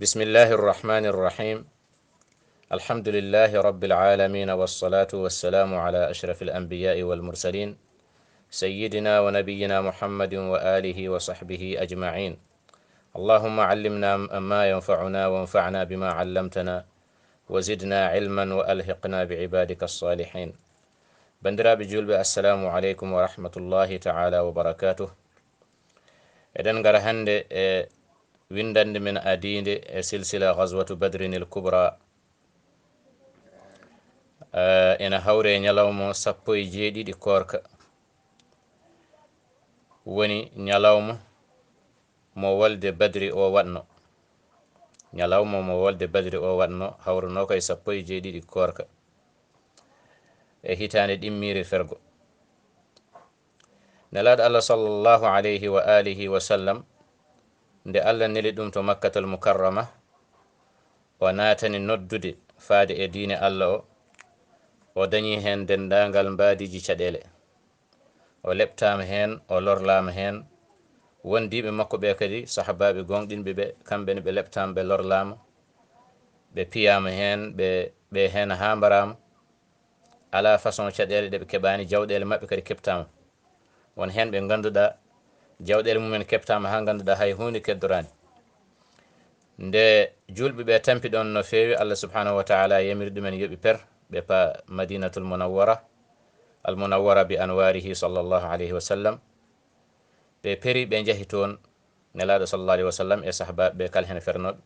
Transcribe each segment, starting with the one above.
بسم الله الرحمن الرحيم. الحمد لله رب العالمين، والصلاة والسلام على أشرف الأنبياء والمرسلين، سيدنا ونبينا محمد وآله وصحبه أجمعين. اللهم علمنا ما ينفعنا وانفعنا بما علمتنا، وزدنا علما وألحقنا بعبادك الصالحين. بندرا بجلب السلام عليكم ورحمة الله تعالى وبركاته. إذن غرهند ويندند من أدين سلسلة غزوة بدر الكبرى. ena hawre ñalawma sappo e jeeɗiɗi korka, woni ñalawma mo wolde badri o waɗno. ñalawma mo wolde badri o waɗno hawruno koye sappo e jeeɗiɗi korka e hitande ɗimmire fergo. nelaɗo allah sallllahu alayhi wa alihi wa sallam nde allah neli ɗum to makkatal mukarrama, o natani noddude faade e diine allah o dañi hen dendagal mbadiji caɗele, o leɓtama hen, o lorlama hen. wondiɓe makko ɓe kadi sahabaɓe gonɗinɓe ɓe, kamɓene ɓe leɓtama, ɓe lorlama, ɓe piyama hen, ɓe hen ha mbarama. ala façon caɗele ɗeɓe keɓani, jawɗele mabɓe kadi keɓtama. won hen ɓe ganduɗa jawɗele mumen keɓtama ha ganduɗa hay hunde keddorani. nde julɓe ɓe tampi ɗon no fewi, allah subhanahu wa taala yamiri ɗumen yooɓi per ɓe pa madinatul munawwara, al munawwara bi anwarihi sallllahu alayhi wa sallam. ɓe peri ɓe jahi toon nelaɗo sallallah alayhi wa sallam e sahabaɓe ɓe kala hen fernoɓe.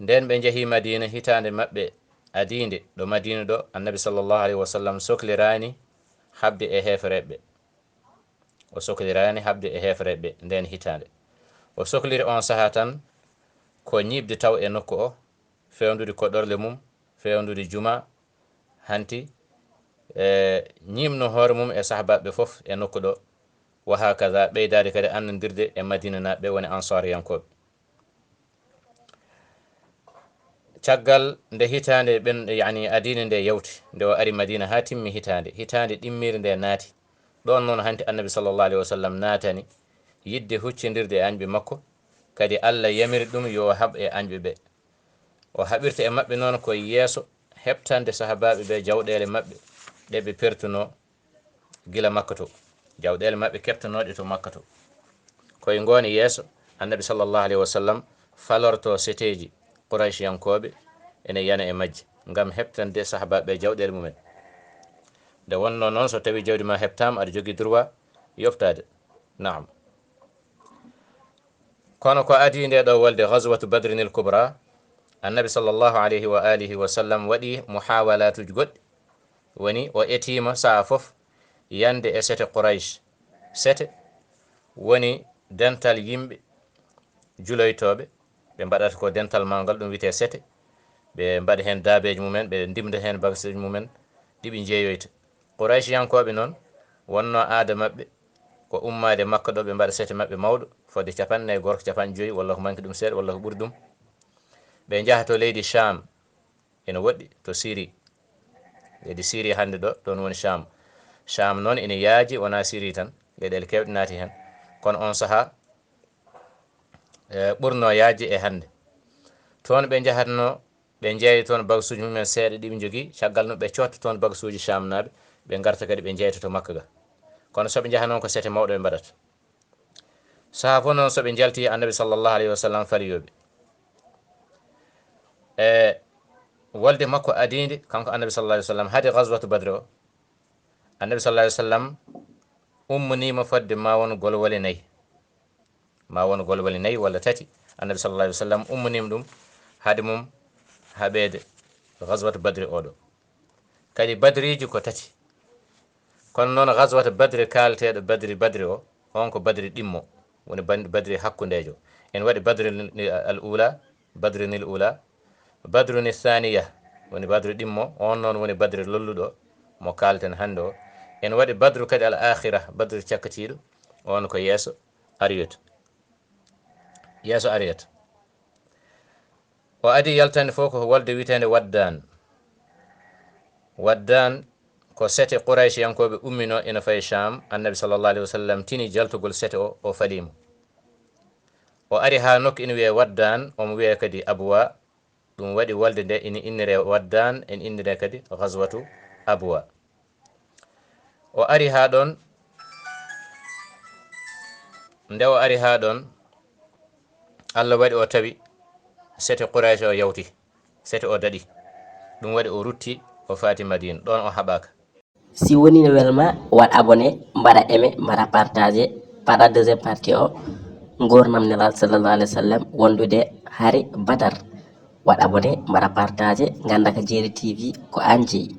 nden ɓe jahi madina, hitande mabɓe adinde ɗo madina ɗo, annabi sallllahu alayhi wa sallam sohlirani habde e hefreɓe, o sohlirani habde e hefreɓe nden hitande. o sohliri on saaha tan ko ñibde taw e nokku o, fewnude koɗorle mum, fewnude juma, hanti ñimno hoore mum e sahabaɓe foof e nokku ɗo, wa hakaza ɓeydade kadi annodirde e madina naɓe woni ansariyankoɓe. caggal nde hitande ɓen yani adina nde yawti, nde o ari madina ha timmi hitande ɗimmire nde naati ɗon noon hanti annabi sallllahu alayhi wa sallam natani yidde huccidirde e añɓe makko, kadi allah yamiri ɗum yo haaɓ e añɓe ɓe. o haɓirta e mabɓe noon koye yeeso heɓtande sahabaɓe ɓe jawɗele mabɓe ɗeɓe pertuno gila makka to, jawɗele mabɓe keɓtanoɗe to makka to. koye ngoone yeeso annabi sallllahu alayhi wa sallam falorto seteji qouraychiyankoɓe ene yana e majje gam heɓtande sahabaɓe jawɗele mumen. nde wonno noon so tawi jawdi ma heɓtama, aɗa jogui droit yoftade. naam. kono ko adi nde ɗo wolde ghazwatu badrinil kubra, annabi sallllahu alayhi wa alihi wa sallam waɗi muhawalatuji goɗɗi. woni o etima saha foof yande e sete qouraysh. sete woni dental yimɓe juloytoɓe, ɓe mbaɗata ko dental mangal ɗum wiyete sete. ɓe mbaɗa hen daabeji mumen, ɓe ndimda hen bagasaji mumen ɗiɓe jeeyoyta. qouraychiyankoɓe noon wonno aada mabɓe ko ummade makka ɗo ɓe mbaɗa sete mabɓe mawɗo fodde 40 50 walla ko manki ɗum seeɗa walla ko ɓuuri ɗum. ɓe jaaha to leydi Cham, ene woɗɗi to Syrie, leydi Syrie hande ɗo ɗon woni Cham. Cham noon ene yaaji, wona Syrie tan, leyɗele kewɗe naati hen, kono on saaha ɓurno yaaji e hande. toon ɓe jahatno ɓe jeeya toon bagasuji mumen seeɗa ɗiɓe jogui, caggal no ɓe cotta toon bagasuji Cham naɓe, ɓe garta kadi ɓe jeyta to makka ga. kono soɓe jaaha noon ko sete mawɗo ɓe mbaɗata. saaha fof noon soɓe jalti annabi sallllahu alayhi wa sallam faliyoɓe e wolde makko adide kanko annabi sallallahu alayhi wa sallam. haade ghazwatu badre o, annabi sallallahu alayhi wa sallam ummonima fodde ma won golwole nayyi, ma won golwole nayyi walla tati. annabi sallallahu alayhi wa sallam ummonima ɗum haade mum haɓede ghazwatu badre oɗo. kadi badriji ko tati, kono noon ghazwatu badre kalteɗo badri o, on ko badri ɗimmo, woni badri hakkudejo. en waɗi badri al ula, badrinil ula, badruni thaniya woni badru ɗimmo, on noon woni badre lolluɗo mo kalten hande o. en waɗi badru kadi al akhira, badru cakkatiɗo, on ko yeeso ariyota, yeeso ariyata. o adi yaltande fof ko wolde witende waddan. waddan ko sete qouraychiyankoɓe ummino ina faye Cham. annabi sallllahu alayhi wa sallam tini jaltugol sete o falimo. o ari ha nokku ina wiye waddan omo wiye kadi abwa ɗum waɗi walde nde ina innire waddan en innire kadi ghazwatu abwa o ari ha ɗon nde o ari ha ɗon Allah waɗi o tawi sete Quraysh o yawti sete o daɗi ɗum waɗi o rutti o fati Madina ɗon o haɓaka. Si woni ne welma waɗ abonné mbaɗa aimé mbaɗa partagé paɗa deuxième partie o gurnam nelal sallallahu alayhi wa sallam wondude hari Badar. Waɗ abonné mbaɗa partagé ganda ko Djeeri TV ko an jeeyi.